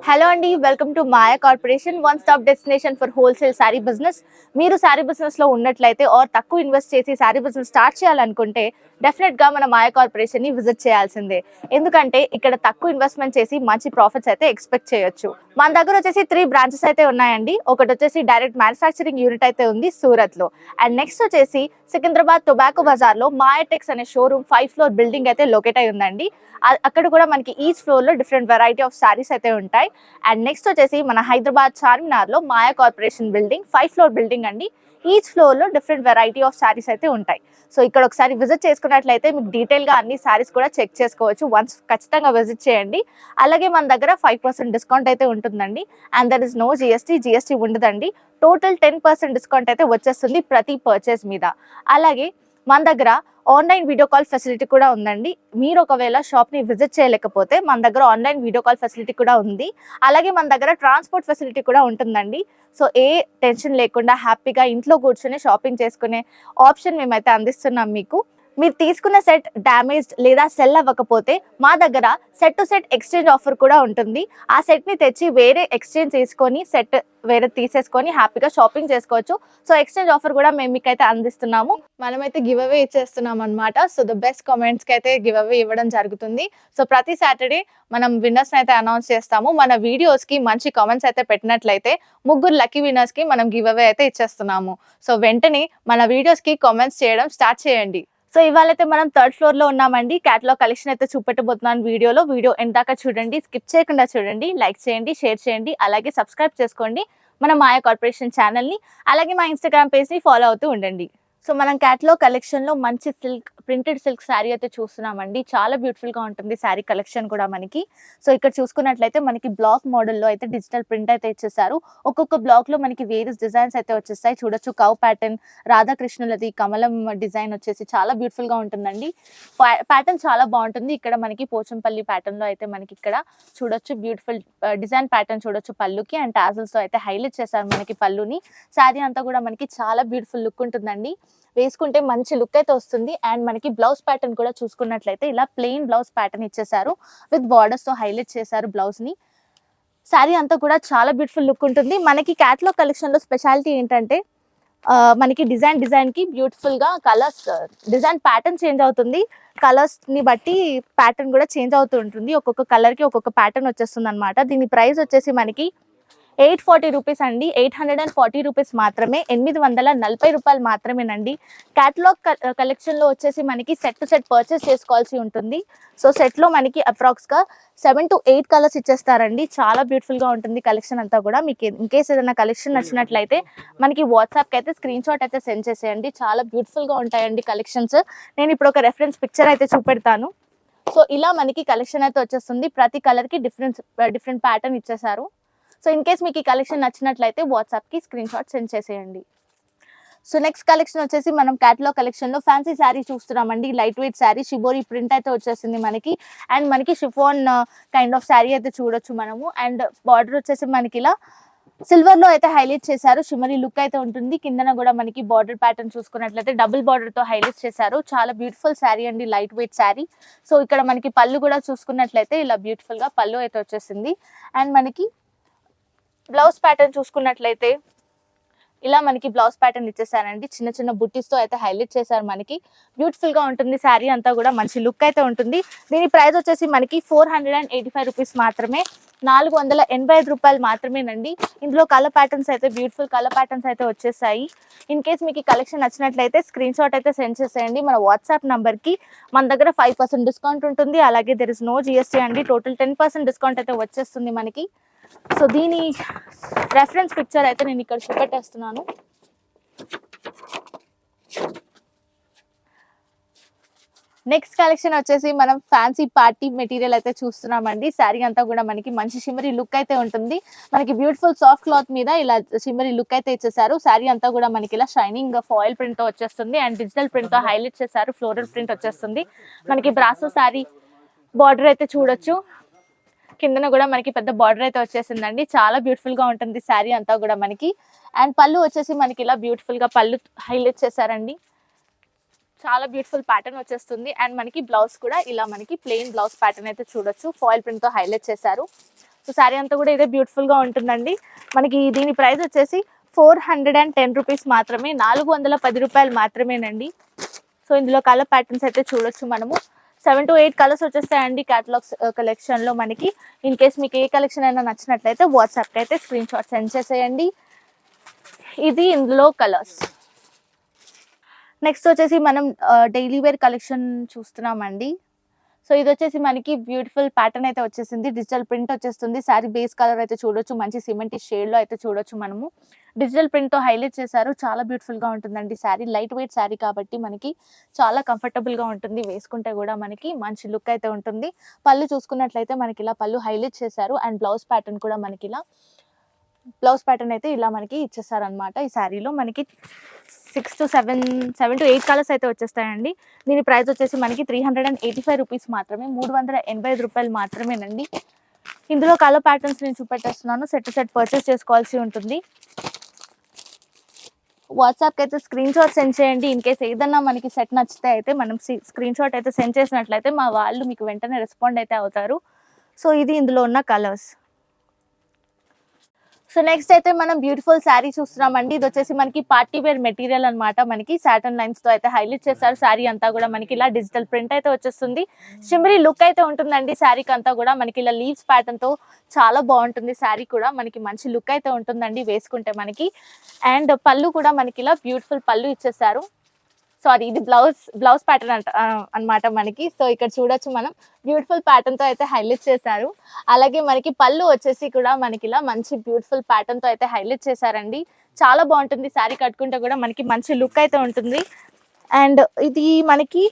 Hello అండి, welcome to Maya corporation, one stop destination for wholesale sari business. మీరు శారీ బిజినెస్లో ఉన్నట్లయితే ఆర్ తక్కువ ఇన్వెస్ట్ చేసి శారీ బిజినెస్ స్టార్ట్ చేయాలనుకుంటే డెఫినెట్గా మన మాయా కార్పొరేషన్ని విజిట్ చేయాల్సిందే. ఎందుకంటే ఇక్కడ తక్కువ ఇన్వెస్ట్మెంట్ చేసి మంచి ప్రాఫిట్స్ అయితే ఎక్స్పెక్ట్ చేయొచ్చు. మన దగ్గర వచ్చేసి 3 బ్రాంచెస్ అయితే ఉన్నాయండి. ఒకటి వచ్చేసి డైరెక్ట్ మ్యానుఫ్యాక్చరింగ్ యూనిట్ అయితే ఉంది సూరత్లో. అండ్ నెక్స్ట్ వచ్చేసి సికింద్రాబాద్ టొబాకో బజార్లో మాయాటెక్స్ అనే షోరూమ్ 5th ఫ్లోర్ బిల్డింగ్ అయితే లొకేట్ అయి ఉందండి. అక్కడ కూడా మనకి ఈచ్ ఫ్లోర్లో డిఫరెంట్ వెరైటీ ఆఫ్ శారీస్ అయితే ఉంటాయి. అండ్ నెక్స్ట్ వచ్చేసి మన హైదరాబాద్ చార్మినార్లో Maya corporation building 5th floor building అండి. ఈచ్ ఫ్లోర్లో డిఫరెంట్ వెరైటీ ఆఫ్ శారీస్ అయితే ఉంటాయి. సో ఇక్కడ ఒకసారి విజిట్ చేసుకున్నట్లయితే మీకు డీటెయిల్గా అన్ని శారీస్ కూడా చెక్ చేసుకోవచ్చు. వన్స్ ఖచ్చితంగా విజిట్ చేయండి. అలాగే మన దగ్గర 5% డిస్కౌంట్ అయితే ఉంటుందండి. And there is no GST ఉండదండి. టోటల్ 10% డిస్కౌంట్ అయితే వచ్చేస్తుంది ప్రతి పర్చేస్ మీద. అలాగే మన దగ్గర ఆన్లైన్ వీడియో కాల్ ఫెసిలిటీ కూడా ఉందండి. మీరు ఒకవేళ షాప్ని విజిట్ చేయలేకపోతే మన దగ్గర ఆన్లైన్ వీడియో కాల్ ఫెసిలిటీ కూడా ఉంది. అలాగే మన దగ్గర ట్రాన్స్పోర్ట్ ఫెసిలిటీ కూడా ఉంటుందండి. సో ఏ టెన్షన్ లేకుండా హ్యాపీగా ఇంట్లో కూర్చొని షాపింగ్ చేసుకునే ఆప్షన్ మేమైతే అందిస్తున్నాం మీకు. మీరు తీసుకున్న సెట్ డ్యామేజ్డ్ లేదా సెల్ అవ్వకపోతే మా దగ్గర set to set exchange offer కూడా ఉంటుంది. ఆ సెట్ని తెచ్చి వేరే ఎక్స్చేంజ్ చేసుకొని సెట్ వేరే తీసేసుకొని హ్యాపీగా షాపింగ్ చేసుకోవచ్చు. సో ఎక్స్చేంజ్ ఆఫర్ కూడా మేము మీకైతే అందిస్తున్నాము. మనమైతే గివ్ అవే ఇచ్చేస్తున్నాం అనమాట. సో ద బెస్ట్ కామెంట్స్కి అయితే గివ్ అవే ఇవ్వడం జరుగుతుంది. సో ప్రతి సాటర్డే మనం విన్నర్స్ని అయితే అనౌన్స్ చేస్తాము. మన వీడియోస్కి మంచి కామెంట్స్ అయితే పెట్టినట్లయితే 3 లక్కీ విన్నర్స్కి మనం గివ్ అవే అయితే ఇచ్చేస్తున్నాము. సో వెంటనే మన వీడియోస్కి కామెంట్స్ చేయడం స్టార్ట్ చేయండి. సో ఇవాళైతే మనం 3rd ఫ్లోర్లో ఉన్నామండి. క్యాటలాగ్ కలెక్షన్ అయితే చూపెట్టబోతున్నాను వీడియో ఎందాక చూడండి, స్కిప్ చేయకుండా చూడండి, లైక్ చేయండి, షేర్ చేయండి, అలాగే సబ్స్క్రైబ్ చేసుకోండి మన మాయా కార్పొరేషన్ ఛానల్ని. అలాగే మా ఇన్స్టాగ్రామ్ పేజ్ని ఫాలో అవుతూ ఉండండి. సో మనం క్యాటలాగ్ కలెక్షన్లో మంచి ప్రింటెడ్ సిల్క్ శారీ అయితే చూస్తున్నామండి. చాలా బ్యూటిఫుల్గా ఉంటుంది శారీ కలెక్షన్ కూడా మనకి. సో ఇక్కడ చూసుకున్నట్లయితే మనకి బ్లాక్ మోడల్లో అయితే డిజిటల్ ప్రింట్ అయితే ఇచ్చేసారు. ఒక్కొక్క బ్లాక్లో మనకి వేరియస్ డిజైన్స్ అయితే వచ్చేస్తాయి. చూడొచ్చు కవ్ ప్యాటర్న్, రాధాకృష్ణులది కమలం డిజైన్ వచ్చేసి చాలా బ్యూటిఫుల్గా ఉంటుందండి. ప్యాటర్న్ చాలా బాగుంటుంది. ఇక్కడ మనకి పోచంపల్లి ప్యాటర్న్లో అయితే మనకి ఇక్కడ చూడొచ్చు బ్యూటిఫుల్ డిజైన్ ప్యాటర్న్ చూడొచ్చు పళ్ళుకి. అండ్ టాజల్స్తో అయితే హైలైట్ చేశారు మనకి పళ్ళుని. శారీ అంతా కూడా మనకి చాలా బ్యూటిఫుల్ లుక్ ఉంటుందండి. వేసుకుంటే మంచి లుక్ అయితే వస్తుంది. అండ్ మనకి బ్లౌజ్ ప్యాటర్న్ కూడా చూసుకున్నట్లయితే ఇలా ప్లెయిన్ బ్లౌజ్ ప్యాటర్న్ ఇచ్చేసారు. విత్ బార్డర్స్ తో హైలైట్ చేశారు బ్లౌజ్ ని. శారీ అంతా కూడా చాలా బ్యూటిఫుల్ లుక్ ఉంటుంది. మనకి క్యాటలాగ్ కలెక్షన్ లో స్పెషాలిటీ ఏంటంటే మనకి డిజైన్ కి బ్యూటిఫుల్ గా కలర్స్ డిజైన్ ప్యాటర్న్ చేంజ్ అవుతుంది. కలర్స్ ని బట్టి ప్యాటర్న్ కూడా చేంజ్ అవుతూ ఉంటుంది. ఒక్కొక్క కలర్ కి ఒక్కొక్క ప్యాటర్న్ వచ్చేస్తుంది అనమాట. దీని ప్రైస్ వచ్చేసి మనకి 840 రూపీస్ అండి. 840 రూపీస్ మాత్రమే, 840 రూపాయలు మాత్రమేనండి. క్యాటలాగ్ కలెక్షన్లో వచ్చేసి మనకి సెట్ టు సెట్ పర్చేస్ చేసుకోవాల్సి ఉంటుంది. సో సెట్లో మనకి అప్రాక్స్గా 7 to 8 కలర్స్ ఇచ్చేస్తారండి. చాలా బ్యూటిఫుల్గా ఉంటుంది కలెక్షన్ అంతా కూడా. మీకు ఇన్ కేస్ ఏదైనా కలెక్షన్ నచ్చినట్లయితే మనకి వాట్సాప్కి అయితే స్క్రీన్ షాట్ అయితే సెండ్ చేసేయండి. చాలా బ్యూటిఫుల్గా ఉంటాయండి కలెక్షన్స్. నేను ఇప్పుడు ఒక రెఫరెన్స్ పిక్చర్ అయితే చూపెడతాను. సో ఇలా మనకి కలెక్షన్ అయితే వచ్చేస్తుంది. ప్రతి కలర్కి డిఫరెంట్ ప్యాటర్న్ ఇచ్చేసారు. సో ఇన్ కేస్ మీకు ఈ కలెక్షన్ నచ్చినట్లయితే వాట్సాప్కి స్క్రీన్ షాట్ సెండ్ చేసేయండి. సో నెక్స్ట్ కలెక్షన్ వచ్చేసి మనం క్యాటలాగ్ కలెక్షన్లో ఫ్యాన్సీ శారీ చూస్తున్నామండి. Light weight sari, shibori print అయితే వచ్చేసింది మనకి. అండ్ మనకి షిఫాన్ కైండ్ ఆఫ్ శారీ అయితే చూడొచ్చు మనము. అండ్ బార్డర్ వచ్చేసి మనకి ఇలా సిల్వర్లో అయితే హైలైట్ చేశారు. షిమరీ లుక్ అయితే ఉంటుంది. కిందన కూడా మనకి బార్డర్ ప్యాటర్న్ చూసుకున్నట్లయితే డబుల్ బార్డర్తో హైలైట్ చేశారు. చాలా బ్యూటిఫుల్ శారీ అండి, లైట్ వెయిట్ శారీ. సో ఇక్కడ మనకి పళ్ళు కూడా చూసుకున్నట్లయితే ఇలా బ్యూటిఫుల్గా పళ్ళు అయితే వచ్చేసింది. అండ్ మనకి బ్లౌజ్ ప్యాటర్న్ చూసుకున్నట్లయితే ఇలా మనకి బ్లౌజ్ ప్యాటర్న్ ఇచ్చేసారండి. చిన్న చిన్న బుట్టీస్తో అయితే హైలైట్ చేశారు మనకి. బ్యూటిఫుల్గా ఉంటుంది శారీ అంతా కూడా, మంచి లుక్ అయితే ఉంటుంది. దీని ప్రైస్ వచ్చేసి మనకి 485 రూపీస్ మాత్రమే, 485 రూపాయలు మాత్రమేనండి. ఇందులో కలర్ ప్యాటర్న్స్ అయితే బ్యూటిఫుల్ కలర్ ప్యాటర్న్స్ అయితే వచ్చేసాయి. ఇన్ కేస్ మీకు ఈ కలెక్షన్ నచ్చినట్లయితే స్క్రీన్ షాట్ అయితే సెండ్ చేసేయండి మన వాట్సాప్ నెంబర్కి. మన దగ్గర 5% డిస్కౌంట్ ఉంటుంది. అలాగే దెర్ ఇస్ నో జిఎస్టీ అండి. టోటల్ 10% డిస్కౌంట్ అయితే వచ్చేస్తుంది మనకి. సో దీని రెఫరెన్స్ పిక్చర్ అయితే నేను ఇక్కడ చూపెట్టేస్తున్నాను. నెక్స్ట్ కలెక్షన్ వచ్చేసి మనం ఫ్యాన్సీ పార్టీ మెటీరియల్ అయితే చూస్తున్నామండి. శారీ అంతా కూడా మనకి మంచి షిమరీ లుక్ అయితే ఉంటుంది. మనకి బ్యూటిఫుల్ సాఫ్ట్ క్లాత్ మీద ఇలా షిమరీ లుక్ అయితే ఇచ్చేసారు. శారీ అంతా కూడా మనకి ఇలా షైనింగ్ ఫాయిల్ ప్రింట్ తో వచ్చేస్తుంది. అండ్ డిజిటల్ ప్రింట్ తో హైలైట్ చేశారు. ఫ్లోరల్ ప్రింట్ వచ్చేస్తుంది. మనకి బ్రాసో శారీ బార్డర్ అయితే చూడొచ్చు. కిందన కూడా మనకి పెద్ద బార్డర్ అయితే వచ్చేసిందండి. చాలా బ్యూటిఫుల్ గా ఉంటుంది శారీ అంతా కూడా మనకి. అండ్ పళ్ళు వచ్చేసి మనకి ఇలా బ్యూటిఫుల్ గా పళ్ళు హైలైట్ చేశారండి. చాలా బ్యూటిఫుల్ ప్యాటర్న్ వచ్చేస్తుంది. అండ్ మనకి బ్లౌజ్ కూడా ఇలా మనకి ప్లెయిన్ బ్లౌజ్ ప్యాటర్న్ అయితే చూడొచ్చు. ఫాయిల్ ప్రింట్ తో హైలైట్ చేశారు. సో శారీ అంతా కూడా ఇదే బ్యూటిఫుల్ గా ఉంటుందండి. మనకి దీని ప్రైస్ వచ్చేసి 410 రూపీస్ మాత్రమే, 410 రూపాయలు మాత్రమేనండి. సో ఇందులో కలర్ ప్యాటర్న్స్ అయితే చూడొచ్చు మనము. 7 to 8 కలర్స్ వచ్చేస్తాయండి క్యాటలాగ్స్ కలెక్షన్ లో మనకి. ఇన్ కేస్ మీకు ఏ కలెక్షన్ అయినా నచ్చినట్లయితే వాట్సాప్కి అయితే స్క్రీన్ షాట్ సెండ్ చేసేయండి. ఇది ఇందులో కలర్స్. నెక్స్ట్ వచ్చేసి మనం డైలీ వేర్ కలెక్షన్ చూస్తున్నామండి. సో ఇది వచ్చేసి మనకి బ్యూటిఫుల్ ప్యాటర్న్ అయితే వచ్చేసింది, డిజిటల్ ప్రింట్ వచ్చేస్తుంది. శారీ బేస్ కలర్ అయితే చూడొచ్చు, మంచి సిమెంట్ షేడ్ లో అయితే చూడొచ్చు మనము. డిజిటల్ ప్రింట్ తో హైలైట్ చేశారు, చాలా బ్యూటిఫుల్ గా ఉంటుందండి శారీ. లైట్ వెయిట్ శారీ కాబట్టి మనకి చాలా కంఫర్టబుల్ గా ఉంటుంది, వేసుకుంటే కూడా మనకి మంచి లుక్ అయితే ఉంటుంది. పళ్ళు చూసుకున్నట్లయితే మనకి ఇలా పళ్ళు హైలైట్ చేశారు అండ్ బ్లౌజ్ ప్యాటర్న్ కూడా మనకి ఇలా బ్లౌజ్ ప్యాటర్న్ అయితే ఇలా మనకి ఇచ్చేస్తారు అనమాట. ఈ శారీలో మనకి 7 to 8 కలర్స్ అయితే వచ్చేస్తాయండి. దీని ప్రైస్ వచ్చేసి మనకి 385 రూపీస్ మాత్రమే, 385 రూపాయలు మాత్రమేనండి. ఇందులో కలర్ ప్యాటర్న్స్ నేను చూపెట్టేస్తున్నాను, సెట్ పర్చేస్ చేసుకోవాల్సి ఉంటుంది. వాట్సాప్కి అయితే స్క్రీన్ షాట్ సెండ్ చేయండి. ఇన్ కేస్ ఏదన్నా మనకి సెట్ నచ్చితే అయితే మనం స్క్రీన్ షాట్ అయితే సెండ్ చేసినట్లయితే మా వాళ్ళు మీకు వెంటనే రెస్పాండ్ అయితే అవుతారు. సో ఇది ఇందులో ఉన్న కలర్స్. సో నెక్స్ట్ అయితే మనం బ్యూటిఫుల్ శారీ చూస్తున్నామండి. ఇది వచ్చేసి మనకి పార్టీ వేర్ మెటీరియల్ అనమాట. మనకి సాటన్ లైన్స్ తో అయితే హైలైట్ చేస్తారు. శారీ అంతా కూడా మనకి ఇలా డిజిటల్ ప్రింట్ అయితే వచ్చేస్తుంది. షిమ్మరీ లుక్ అయితే ఉంటుందండి శారీకి అంతా కూడా. మనకి ఇలా లీవ్స్ ప్యాటర్న్ తో చాలా బాగుంటుంది శారీ కూడా, మనకి మంచి లుక్ అయితే ఉంటుందండి వేసుకుంటే మనకి. అండ్ పళ్ళు కూడా మనకి ఇలా బ్యూటిఫుల్ పళ్ళు ఇచ్చేసారు. సారీ, ఇది బ్లౌజ్ ప్యాటర్న్ అనమాట మనకి. సో ఇక్కడ చూడొచ్చు మనం, బ్యూటిఫుల్ ప్యాటర్న్ తో అయితే హైలైట్ చేశారు. అలాగే మనకి పళ్ళు వచ్చేసి కూడా మనకి ఇలా మంచి బ్యూటిఫుల్ ప్యాటర్న్ తో అయితే హైలైట్ చేశారండి. చాలా బాగుంటుంది శారీ కట్టుకుంటే కూడా మనకి మంచి లుక్ అయితే ఉంటుంది. అండ్ ఇది మనకి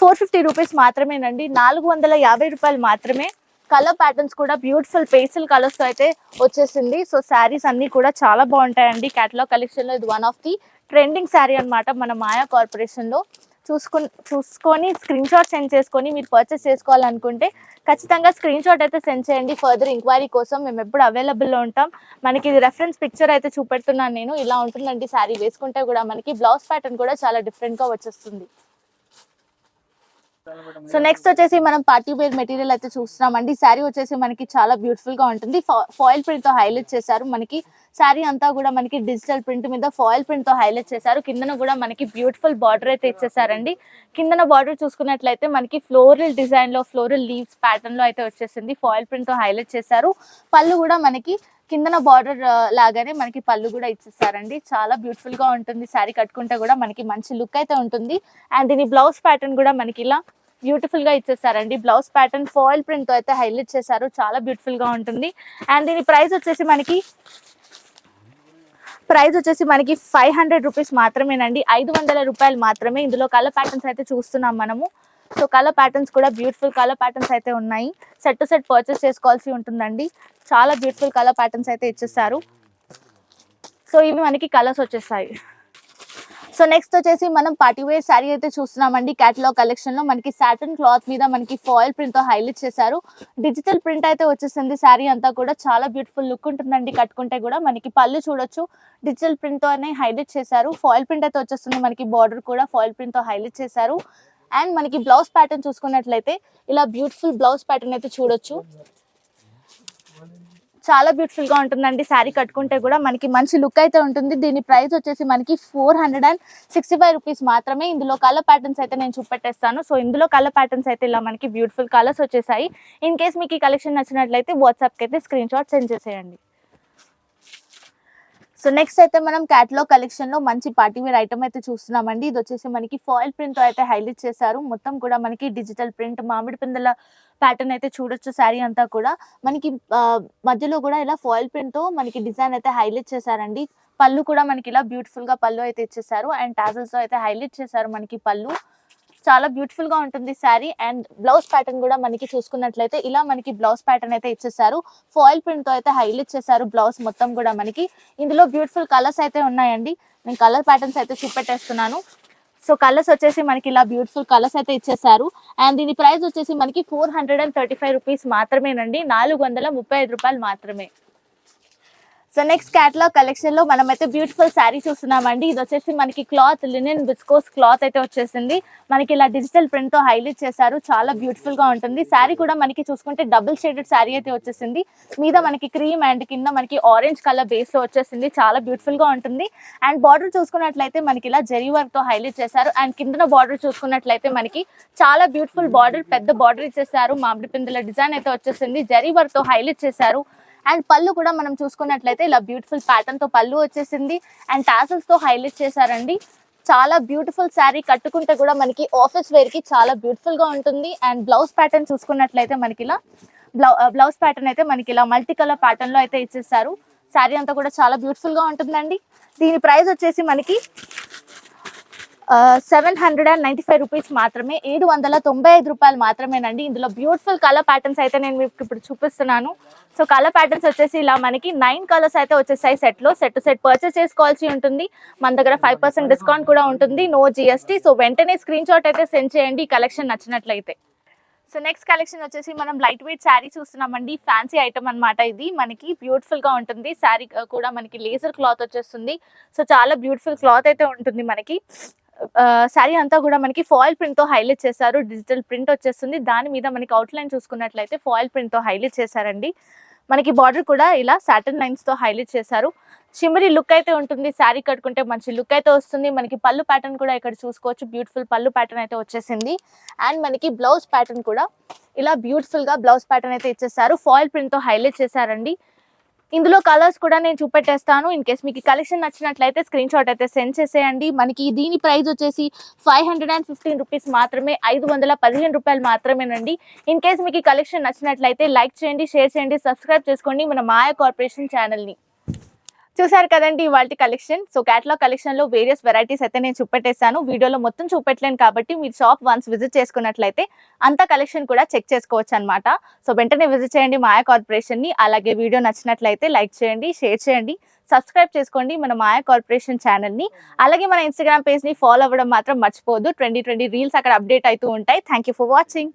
450 రూపీస్ మాత్రమేనండి, 450 రూపాయలు మాత్రమే. కలర్ ప్యాటర్న్స్ కూడా బ్యూటిఫుల్ పేస్టల్ కలర్స్ తో అయితే వచ్చేసింది. సో శారీస్ అన్ని కూడా చాలా బాగుంటాయండి. కేటలాగ్ కలెక్షన్ లో ఇది one of the trending sari అనమాట మన మాయా కార్పొరేషన్ లో. చూసుకొని స్క్రీన్ షాట్ సెండ్ చేసుకొని మీరు పర్చేస్ చేసుకోవాలనుకుంటే ఖచ్చితంగా స్క్రీన్ షాట్ అయితే సెండ్ చేయండి. ఫర్దర్ ఎంక్వైరీ కోసం మేము ఎప్పుడు అవైలబుల్లో ఉంటాం. మనకి ఇది రెఫరెన్స్ పిక్చర్ అయితే చూపెడుతున్నాను నేను. ఇలా ఉంటుందండి శారీ, వేసుకుంటే కూడా మనకి బ్లౌజ్ ప్యాటర్న్ కూడా చాలా డిఫరెంట్ గా వచ్చేస్తుంది. సో నెక్స్ట్ వచ్చేసి మనం పార్టీ వేర్ మెటీరియల్ అయితే చూస్తున్నామండి. శారీ వచ్చేసి మనకి చాలా బ్యూటిఫుల్ గా ఉంటుంది. ఫాయిల్ ప్రింట్ తో హైలైట్ చేశారు. మనకి శారీ అంతా కూడా మనకి డిజిటల్ ప్రింట్ మీద ఫాయిల్ ప్రింట్ తో హైలైట్ చేశారు. కిందన కూడా మనకి బ్యూటిఫుల్ బార్డర్ అయితే ఇచ్చేసారండి. కిందన బార్డర్ చూసుకున్నట్లయితే మనకి ఫ్లోరల్ డిజైన్ లో, ఫ్లోరల్ లీవ్స్ ప్యాటర్న్ లో అయితే వచ్చేసింది. ఫాయిల్ ప్రింట్ తో హైలైట్ చేశారు. పళ్ళు కూడా మనకి కిందన బార్డర్ లాగానే మనకి పళ్ళు కూడా ఇచ్చేసారండి. చాలా బ్యూటిఫుల్ గా ఉంటుంది శారీ కట్టుకుంటే కూడా మనకి మంచి లుక్ అయితే ఉంటుంది. అండ్ దీని బ్లౌజ్ ప్యాటర్న్ కూడా మనకి ఇలా బ్యూటిఫుల్ గా ఇచ్చేసారండి. బ్లౌజ్ ప్యాటర్న్ ఫాయిల్ ప్రింట్ తో అయితే హైలైట్ చేశారు, చాలా బ్యూటిఫుల్ గా ఉంటుంది. అండ్ దీని ప్రైస్ వచ్చేసి మనకి 500 రూపీస్ మాత్రమేనండి, 500 రూపాయలు మాత్రమే. ఇందులో కలర్ ప్యాటర్న్స్ అయితే చూస్తున్నాం మనము. సో కలర్ ప్యాటర్న్స్ కూడా బ్యూటిఫుల్ కలర్ ప్యాటర్న్స్ అయితే ఉన్నాయి. సెట్ పర్చేస్ చేసుకోవాల్సి ఉంటుందండి. చాలా బ్యూటిఫుల్ కలర్ ప్యాటర్న్స్ అయితే ఇచ్చేస్తారు. సో ఇవి మనకి కలర్స్ వచ్చేస్తాయి. సో నెక్స్ట్ వచ్చేసి మనం పార్టీ వేర్ శారీ అయితే చూస్తున్నామండి. కేటలాగ్ కలెక్షన్ లో మనకి సాటన్ క్లాత్ మీద మనకి ఫాయిల్ ప్రింట్ తో హైలైట్ చేశారు. డిజిటల్ ప్రింట్ అయితే వచ్చేసింది. శారీ అంతా కూడా చాలా బ్యూటిఫుల్ లుక్ ఉంటుందండి కట్టుకుంటే కూడా. మనకి పళ్ళు చూడొచ్చు, డిజిటల్ ప్రింట్ తోనే హైలైట్ చేశారు. ఫాయిల్ ప్రింట్ అయితే వచ్చేస్తుంది. మనకి బార్డర్ కూడా ఫాయిల్ ప్రింట్ తో హైలైట్ చేశారు. అండ్ మనకి బ్లౌజ్ ప్యాటర్న్ చూసుకున్నట్లయితే ఇలా బ్యూటిఫుల్ బ్లౌజ్ ప్యాటర్న్ అయితే చూడొచ్చు. చాలా బ్యూటిఫుల్ గా ఉంటుందండి శారీ కట్టుకుంటే కూడా మనకి మంచి లుక్ అయితే ఉంటుంది. దీని ప్రైస్ వచ్చేసి మనకి 465 రూపీస్ మాత్రమే. ఇందులో కలర్ ప్యాటర్న్స్ అయితే నేను చూపెట్టేస్తాను. సో ఇందులో కలర్ ప్యాటర్న్స్ అయితే ఇలా మనకి బ్యూటిఫుల్ కలర్స్ వచ్చేసాయి. ఇన్ కేస్ మీకు ఈ కలెక్షన్ నచ్చినట్లయితే వాట్సాప్కి అయితే స్క్రీన్ షాట్ సెండ్ చేసేయండి. సో నెక్స్ట్ అయితే మనం కేటలాగ్ కలెక్షన్ లో మంచి పార్టీ వేర్ ఐటమ్ అయితే చూస్తున్నామండి. ఇది వచ్చేసి మనకి ఫాయిల్ ప్రింట్ తో అయితే హైలైట్ చేశారు. మొత్తం కూడా మనకి డిజిటల్ ప్రింట్ మామిడి పిందెల ప్యాటర్న్ అయితే చూడొచ్చు. శారీ అంతా కూడా మనకి మధ్యలో కూడా ఇలా ఫాయిల్ ప్రింట్ తో మనకి డిజైన్ అయితే హైలైట్ చేశారండి. పళ్ళు కూడా మనకి ఇలా బ్యూటిఫుల్ గా పళ్ళు అయితే ఇచ్చేసారు. అండ్ టాజల్స్ తో అయితే హైలైట్ చేశారు మనకి పళ్ళు. చాలా బ్యూటిఫుల్ గా ఉంటుంది శారీ. అండ్ బ్లౌజ్ ప్యాటర్న్ కూడా మనకి చూసుకున్నట్లయితే ఇలా మనకి బ్లౌజ్ ప్యాటర్న్ అయితే ఇచ్చేసారు. ఫాయిల్ ప్రింట్ తో అయితే హైలైట్ చేశారు బ్లౌజ్ మొత్తం కూడా మనకి. ఇందులో బ్యూటిఫుల్ కలర్స్ అయితే ఉన్నాయండి. నేను కలర్ ప్యాటర్న్స్ అయితే చూపెట్టేస్తున్నాను. సో కలర్స్ వచ్చేసి మనకి ఇలా బ్యూటిఫుల్ కలర్స్ అయితే ఇచ్చేసారు. అండ్ దీని ప్రైస్ వచ్చేసి మనకి 435 రూపీస్ మాత్రమేనండి, 435 రూపాయలు మాత్రమే. సో నెక్స్ట్ క్యాటలాగ్ కలెక్షన్ లో మనమైతే బ్యూటిఫుల్ శారీ చూస్తున్నామండి. ఇది వచ్చేసి మనకి క్లాత్ లినెన్ విస్కోస్ క్లాత్ అయితే వచ్చేసింది. మనకి ఇలా డిజిటల్ ప్రింట్ తో హైలైట్ చేశారు. చాలా బ్యూటిఫుల్ గా ఉంటుంది. శారీ కూడా మనకి చూసుకుంటే డబుల్ షేడెడ్ శారీ అయితే వచ్చేసింది. మీద మనకి క్రీమ్ అండ్ కింద మనకి ఆరెంజ్ కలర్ బేస్ లో వచ్చేసింది. చాలా బ్యూటిఫుల్ గా ఉంటుంది. అండ్ బార్డర్ చూసుకున్నట్లయితే మనకి ఇలా జరీ వర్క్ తో హైలైట్ చేశారు. అండ్ కింద బార్డర్ చూసుకున్నట్లయితే మనకి చాలా బ్యూటిఫుల్ బార్డర్, పెద్ద బార్డర్ ఇచ్చేసారు. మామిడి పిందెల డిజైన్ అయితే వచ్చేసింది. జరీ వర్క్ తో హైలైట్ చేశారు. అండ్ పళ్ళు కూడా మనం చూసుకున్నట్లయితే ఇలా బ్యూటిఫుల్ ప్యాటర్న్ తో పళ్ళు వచ్చేసింది. అండ్ టాసల్స్ తో హైలైట్ చేశారండి. చాలా బ్యూటిఫుల్ శారీ, కట్టుకుంటే కూడా మనకి ఆఫీస్ వేర్ కి చాలా బ్యూటిఫుల్ గా ఉంటుంది. అండ్ బ్లౌజ్ ప్యాటర్న్ చూసుకున్నట్లయితే మనకి ఇలా బ్లౌజ్ ప్యాటర్న్ అయితే మనకి ఇలా మల్టీ కలర్ ప్యాటర్న్ లో అయితే ఇచ్చేసారు. శారీ అంతా కూడా చాలా బ్యూటిఫుల్ గా ఉంటుందండి. దీని ప్రైస్ వచ్చేసి మనకి 795 రూపీస్ మాత్రమే, 795 రూపాయలు మాత్రమేనండి. ఇందులో బ్యూటిఫుల్ కలర్ ప్యాటర్న్స్ అయితే నేను మీకు ఇప్పుడు చూపిస్తున్నాను. సో కలర్ ప్యాటర్న్స్ వచ్చేసి ఇలా మనకి 9 కలర్స్ అయితే వచ్చేసాయి. సెట్ పర్చేస్ చేసుకోవాల్సి ఉంటుంది. మన దగ్గర 5% డిస్కౌంట్ కూడా ఉంటుంది, నో జిఎస్టీ. సో వెంటనే స్క్రీన్ షాట్ అయితే సెండ్ చేయండి ఈ కలెక్షన్ నచ్చినట్లయితే. సో నెక్స్ట్ కలెక్షన్ వచ్చేసి మనం లైట్ వెయిట్ శారీ చూస్తున్నామండి. ఫ్యాన్సీ ఐటమ్ అన్నమాట. ఇది మనకి బ్యూటిఫుల్ గా ఉంటుంది. శారీ కూడా మనకి లేజర్ క్లాత్ వచ్చేస్తుంది. సో చాలా బ్యూటిఫుల్ క్లాత్ అయితే ఉంటుంది మనకి. శారీ అంతా కూడా మనకి ఫాయిల్ ప్రింట్ తో హైలైట్ చేశారు. డిజిటల్ ప్రింట్ వచ్చేస్తుంది. దాని మీద మనకి అవుట్ లైన్ చూసుకున్నట్లయితే ఫాయిల్ ప్రింట్ తో హైలైట్ చేశారండి. మనకి బార్డర్ కూడా ఇలా సాటన్ లైన్స్ తో హైలైట్ చేశారు. షిమ్మరీ లుక్ అయితే ఉంటుంది. శారీ కట్టుకుంటే మంచి లుక్ అయితే వస్తుంది. మనకి పళ్ళు ప్యాటర్న్ కూడా ఇక్కడ చూసుకోవచ్చు. బ్యూటిఫుల్ పళ్ళు ప్యాటర్న్ అయితే వచ్చేసింది. అండ్ మనకి బ్లౌజ్ ప్యాటర్న్ కూడా ఇలా బ్యూటిఫుల్ గా బ్లౌజ్ ప్యాటర్న్ అయితే ఇచ్చేసారు. ఫాయిల్ ప్రింట్ తో హైలైట్ చేశారండి. ఇందులో కలర్స్ కూడా నేను చూపెట్టేస్తాను. ఇన్ కేస్ మీకు కలెక్షన్ నచ్చినట్లయితే స్క్రీన్ షాట్ అయితే సెండ్ చేసేయండి. మనకి దీని ప్రైస్ వచ్చేసి 515 రూపీస్ మాత్రమే, 515 రూపాయలు మాత్రమేనండి. ఇన్ కేస్ మీకు ఈ కలెక్షన్ నచ్చినట్లయితే లైక్ చేయండి, షేర్ చేయండి, సబ్స్క్రైబ్ చేసుకోండి మన మాయా కార్పొరేషన్ ఛానల్ని. చూసారు కదండి ఇవాళ కలెక్షన్. సో క్యాటలాగ్ కలెక్షన్ లో వేరియస్ వెరైటీస్ అయితే నేను చూపెట్టేశాను. వీడియోలో మొత్తం చూపెట్టలేను కాబట్టి మీరు షాప్ వన్స్ విజిట్ చేసుకున్నట్లయితే అంత కలెక్షన్ కూడా చెక్ చేసుకోవచ్చు అనమాట. సో వెంటనే విజిట్ చేయండి మాయా కార్పొరేషన్ ని. అలాగే వీడియో నచ్చినట్లయితే లైక్ చేయండి, షేర్ చేయండి, సబ్స్క్రైబ్ చేసుకోండి మన మాయా కార్పొరేషన్ ఛానల్ ని. అలాగే మన ఇన్స్టాగ్రామ్ పేజ్ ని ఫాలో అవ్వడం మాత్రం మర్చిపోవద్దు. 2020 రీల్స్ అక్కడ అప్డేట్ అవుతూ ఉంటాయి. Thank you for watching.